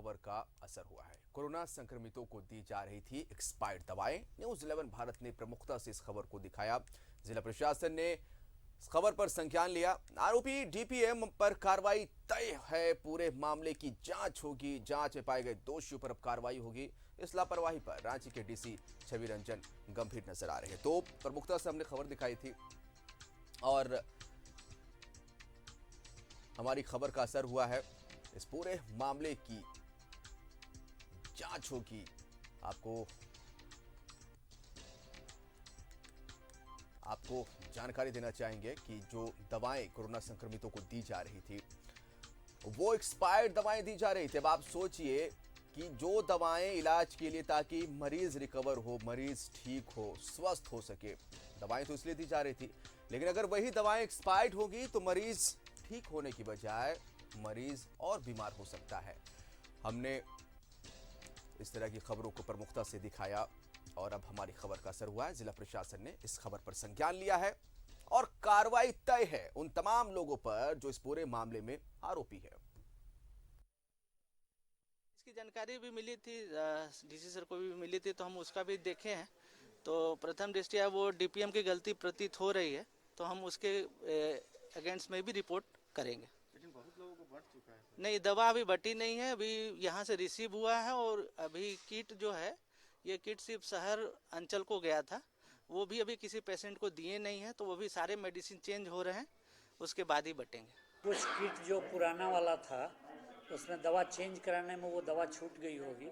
खबर का असर हुआ है। कोरोना संक्रमितों को दी जा रही थी एक्सपायर्ड दवाएं। न्यूज 11 भारत ने प्रमुखता से इस खबर को दिखाया। जिला प्रशासन ने इस खबर पर संज्ञान लिया। आरोपी डीपीएम पर कार्रवाई तय है। पूरे मामले की जांच होगी। जांच में पाए गए दोषियों पर अब कार्रवाई होगी। इस लापरवाही पर रांची के डीसी छवि रंजन गंभीर नजर आ रहे हैं। तो प्रमुखता से हमने खबर दिखाई थी और हमारी खबर का असर हुआ है। इस पूरे मामले की जांच होगी। आपको जानकारी देना चाहेंगे कि जो दवाएं कोरोना संक्रमितों को दी जा रही थी वो एक्सपायर्ड दवाएं दी जा रही थी। अब आप सोचिए कि जो दवाएं इलाज के लिए ताकि मरीज रिकवर हो, मरीज ठीक हो, स्वस्थ हो सके, दवाएं तो इसलिए दी जा रही थी, लेकिन अगर वही दवाएं एक्सपायर्ड होगी तो मरीज ठीक होने की बजाय मरीज और बीमार हो सकता है। हमने इस तरह की खबरों को प्रमुखता से दिखाया और अब हमारी खबर का असर हुआ है। जिला प्रशासन ने इस खबर पर संज्ञान लिया है और कार्रवाई तय है उन तमाम लोगों पर जो इस पूरे मामले में आरोपी है। इसकी जानकारी भी मिली थी, डीसी सर को भी मिली थी, तो हम उसका भी देखे हैं। तो प्रथम दृष्टया वो डीपीएम की गलती प्रतीत हो रही है, तो हम उसके अगेंस्ट में भी रिपोर्ट करेंगे। लेकिन बहुत लोगों को बढ़ चुका है। नहीं, दवा अभी बटी नहीं है, अभी यहाँ से रिसीव हुआ है और अभी किट जो है, ये किट सिर्फ शहर अंचल को गया था, वो भी अभी किसी पेशेंट को दिए नहीं है, तो वो भी सारे मेडिसिन चेंज हो रहे हैं, उसके बाद ही बटेंगे। कुछ किट जो पुराना वाला था उसमें दवा चेंज कराने में वो दवा छूट गई होगी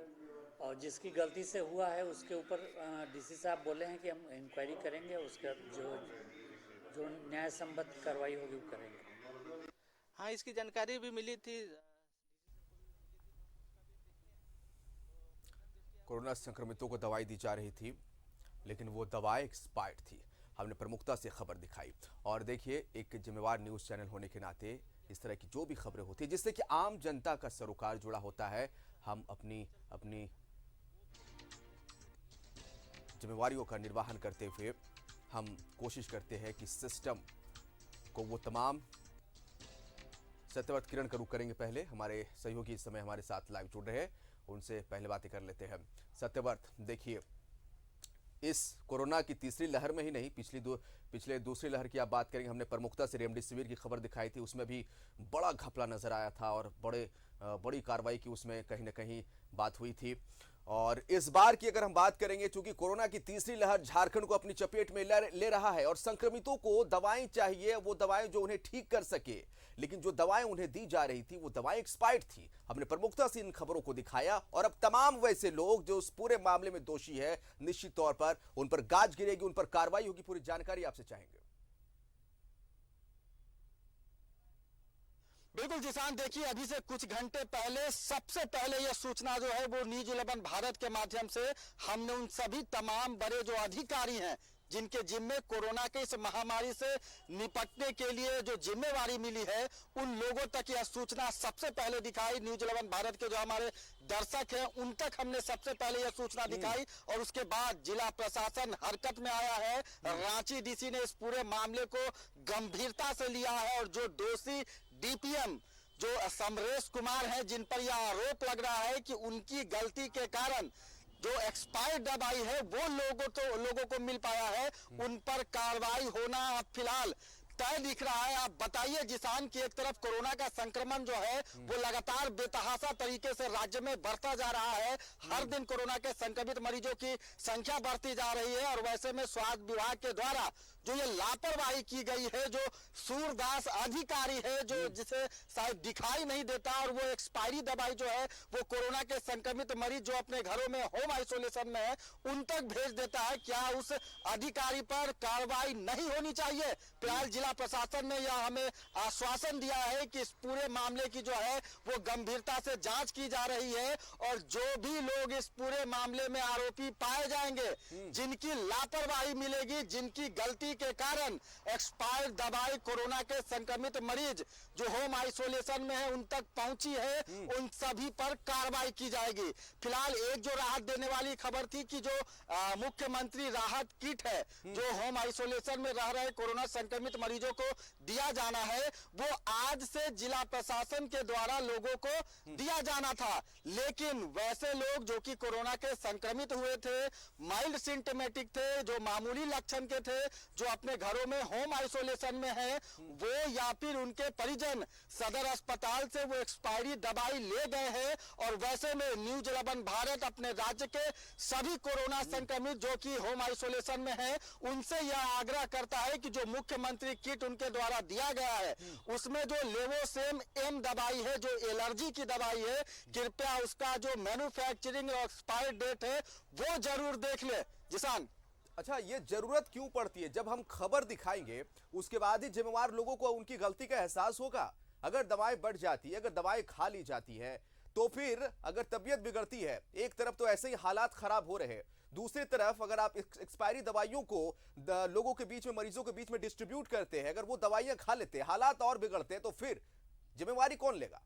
और जिसकी गलती से हुआ है उसके ऊपर डीसी साहब बोले हैं कि हम इंक्वायरी करेंगे, उसका जो न्याय संबद्ध कार्रवाई होगी वो करेंगे। हाँ, इसकी जानकारी भी मिली थी। कोरोना संक्रमितों को दवाई दी जा रही थी लेकिन वो दवाएं एक्सपायर्ड थी। हमने प्रमुखता से खबर दिखाई और देखिए, एक जिम्मेवार न्यूज चैनल होने के नाते इस तरह की जो भी खबरें होती है जिससे कि आम जनता का सरोकार जुड़ा होता है, हम अपनी जिम्मेवारियों का निर्वहन करते हुए हम कोशिश करते हैं कि सिस्टम को वो तमाम सत्यव्रत किरण का रुख करेंगे। पहले हमारे सहयोगी इस समय हमारे साथ लाइव जुड़ रहे हैं, उनसे पहले बातें कर लेते हैं। सत्यव्रत, देखिए, इस कोरोना की तीसरी लहर में ही नहीं, पिछले दूसरी लहर की आप बात करेंगे। हमने प्रमुखता से रेमडेसिविर की खबर दिखाई थी, उसमें भी बड़ा घपला नजर आया था और बड़ी कार्रवाई की उसमें कहीं ना कहीं बात हुई थी। और इस बार की अगर हम बात करेंगे, चूंकि कोरोना की तीसरी लहर झारखंड को अपनी चपेट में ले रहा है और संक्रमितों को दवाएं चाहिए, वो दवाएं जो उन्हें ठीक कर सके, लेकिन जो दवाएं उन्हें दी जा रही थी वो दवाएं एक्सपायर्ड थी। हमने प्रमुखता से इन खबरों को दिखाया और अब तमाम वैसे लोग जो उस पूरे मामले में दोषी है, निश्चित तौर पर उन पर गाज गिरेगी, उन पर कार्रवाई होगी। पूरी जानकारी आपसे चाहेंगे। बिल्कुल जिसान, देखिए, अभी से कुछ घंटे पहले सबसे पहले यह सूचना जो है वो न्यूज 11 भारत के माध्यम से हमने उन सभी तमाम बड़े जो अधिकारी हैं जिनके जिम्मे कोरोना के इस महामारी से निपटने के लिए जो जिम्मेवारी मिली है, उन लोगों तक यह सूचना सबसे पहले दिखाई। न्यूज 11 भारत के जो हमारे दर्शक हैं उन तक हमने सबसे पहले यह सूचना दिखाई और उसके बाद जिला प्रशासन हरकत में आया है। रांची डीसी ने इस पूरे मामले को गंभीरता से लिया है और जो दोषी डीपीएम जो समरेश कुमार हैं, जिन पर यह आरोप लग रहा है कि उनकी गलती के कारण जो एक्सपायर्ड दवाई है वो लोगों को मिल पाया है, उन पर कार्रवाई होना फिलहाल तय दिख रहा है। आप बताइए जिसान की एक तरफ कोरोना का संक्रमण जो है वो लगातार बेतहाशा तरीके से राज्य में बढ़ता जा रहा है। हर दिन कोरोना के संक्रमित मरीजों की संख्या बढ़ती जा रही है और वैसे में स्वास्थ्य विभाग के द्वारा जो ये लापरवाही की गई है, जो सूरदास अधिकारी है जो जिसे शायद दिखाई नहीं देता और वो एक्सपायरी दवाई जो है वो कोरोना के संक्रमित मरीज जो अपने घरों में होम आइसोलेशन में है उन तक भेज देता है। क्या उस अधिकारी पर कार्रवाई नहीं होनी चाहिए? फिलहाल जिला प्रशासन ने यह हमें आश्वासन दिया है कि इस पूरे मामले की जो है वो गंभीरता से जांच की जा रही है और जो भी लोग इस पूरे मामले में आरोपी पाए जाएंगे, जिनकी लापरवाही मिलेगी, जिनकी गलती के कारण एक्सपायर्ड दवाई कोरोना के संक्रमित मरीज जो होम आइसोलेशन में है उन तक पहुंची है, उन सभी पर कार्रवाई की जाएगी। फिलहाल एक जो राहत देने वाली खबर थी कि जो मुख्यमंत्री राहत किट है जो होम आइसोलेशन में रह रहे कोरोना संक्रमित मरीजों को दिया जाना है वो आज से जिला प्रशासन के द्वारा लोगों को दिया जाना था। लेकिन वैसे लोग जो कि कोरोना के संक्रमित हुए थे, माइल्ड सिम्टोमेटिक थे, जो मामूली लक्षण के थे, जो अपने घरों में होम आइसोलेशन में है, वो या फिर उनके परिजन सदर अस्पताल से वो एक्सपायरी दवाई ले गए हैं। और वैसे में न्यूज 11 भारत अपने राज्य के सभी कोरोना संक्रमित जो कि होम आइसोलेशन में है उनसे यह आग्रह करता है कि जो मुख्यमंत्री किट उनके द्वारा दिया गया है उसमें जो लेवोसेम एम दवाई है, जो एलर्जी की दवाई है, कृपया उसका जो मैन्युफैक्चरिंग और एक्सपायर डेट है वो जरूर देख ले। जिसान, अच्छा, ये जरूरत क्यों पड़ती है? जब हम खबर दिखाएंगे उसके बाद ही जिम्मेवार लोगों को उनकी गलती का एहसास होगा। अगर दवाएं बढ़ जाती है, अगर दवाएं खा ली जाती है, तो फिर अगर तबीयत बिगड़ती है, एक तरफ तो ऐसे ही हालात खराब हो रहे हैं, दूसरी तरफ अगर आप एक्सपायरी दवाइयों को लोगों के बीच में, मरीजों के बीच में डिस्ट्रीब्यूट करते हैं, अगर वो दवाइयां खा लेते हैं, हालात और बिगड़ते हैं, तो फिर जिम्मेवारी कौन लेगा?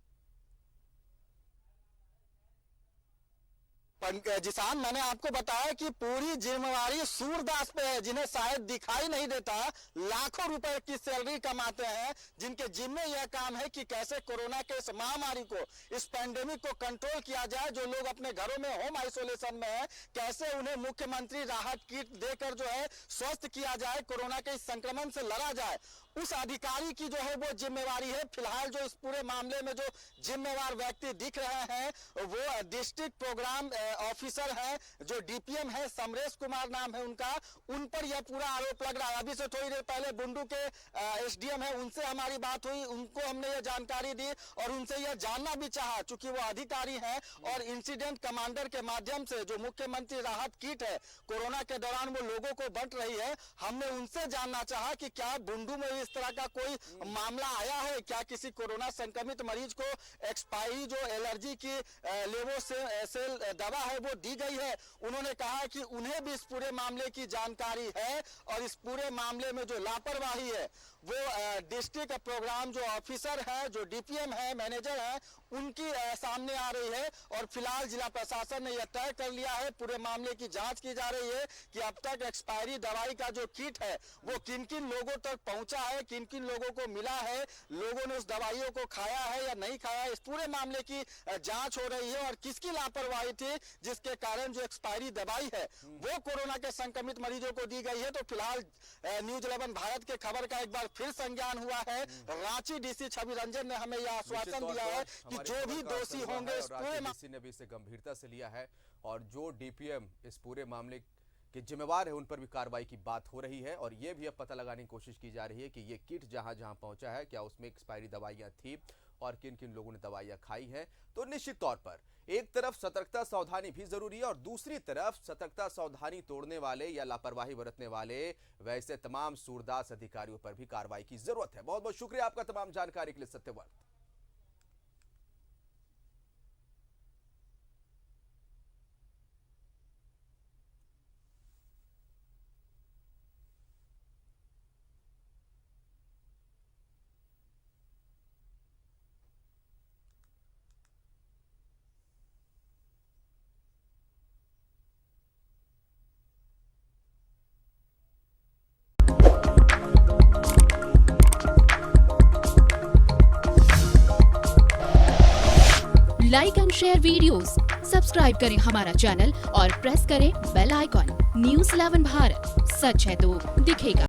जिसान, मैंने आपको बताया कि पूरी जिम्मेवारी सूरदास पे है, जिन्हें शायद दिखाई नहीं देता, लाखों रुपए की सैलरी कमाते हैं, जिनके जिम्मे यह काम है कि कैसे कोरोना के इस महामारी को, इस पैंडेमिक को कंट्रोल किया जाए। जो लोग अपने घरों में होम आइसोलेशन में है, कैसे उन्हें मुख्यमंत्री राहत किट देकर जो है स्वस्थ किया जाए, कोरोना के इस संक्रमण से लड़ा जाए। उस अधिकारी की जो है वो जिम्मेवारी है। फिलहाल जो इस पूरे मामले में जो जिम्मेवार व्यक्ति दिख रहे हैं वो डिस्ट्रिक्ट प्रोग्राम ऑफिसर है, जो डीपीएम है, समरेश कुमार नाम है उनका। उन पर यह पूरा आरोप लग रहा है। अभी से थोड़ी देर पहले बुंडू के एसडीएम है, उनसे हमारी बात हुई, उनको हमने यह जानकारी दी और उनसे यह जानना भी चाहा, चूंकि वो अधिकारी हैं और इंसिडेंट कमांडर के माध्यम से जो मुख्यमंत्री राहत किट है कोरोना के दौरान वो लोगों को बंट रही है, हमने उनसे जानना चाहा कि क्या बुंडू में इस तरह का कोई मामला आया है, क्या किसी कोरोना संक्रमित मरीज को एक्सपायरी जो एलर्जी की लेवोसेल दवा है वो दी गई है। उन्होंने कहा कि उन्हें भी इस पूरे मामले की जानकारी है और इस पूरे मामले में जो लापरवाही है वो डिस्ट्रिक्ट प्रोग्राम जो ऑफिसर है, जो डीपीएम है, मैनेजर है, उनकी सामने आ रही है। और फिलहाल जिला प्रशासन ने यह तय कर लिया है, पूरे मामले की जांच की जा रही है कि अब तक एक्सपायरी दवाई का जो किट है वो किन किन लोगों तक पहुंचा है, किन किन लोगों को मिला है, लोगों ने उस दवाइयों को खाया है या नहीं खाया। इस पूरे मामले की जांच हो रही है और किसकी लापरवाही थी जिसके कारण जो एक्सपायरी दवाई है वो कोरोना के संक्रमित मरीजों को दी गई है। तो फिलहाल न्यूज 11 भारत के खबर का एक बार फिर संज्ञान हुआ है। रांची डीसी छवि रंजन ने हमें यह आश्वासन दिया है कि जो भी दोषी होंगे इस पूरे डीसी ने भी इसे गंभीरता से लिया है और जो डीपीएम इस पूरे मामले के जिम्मेवार है उन पर भी कार्रवाई की बात हो रही है। और ये भी अब पता लगाने की कोशिश की जा रही है कि ये किट जहां जहां पहुंचा है क्या उसमें एक्सपायरी दवाइयां थी और किन किन लोगों ने दवाइयां खाई हैं। तो निश्चित तौर पर एक तरफ सतर्कता सावधानी भी जरूरी है और दूसरी तरफ सतर्कता सावधानी तोड़ने वाले या लापरवाही बरतने वाले वैसे तमाम सूरदास अधिकारियों पर भी कार्रवाई की जरूरत है। बहुत बहुत शुक्रिया आपका तमाम जानकारी के लिए Satyavrat. Like and share videos, subscribe करें हमारा चैनल और प्रेस करें बेल आइकॉन। न्यूज़ 11 भारत, सच है तो दिखेगा।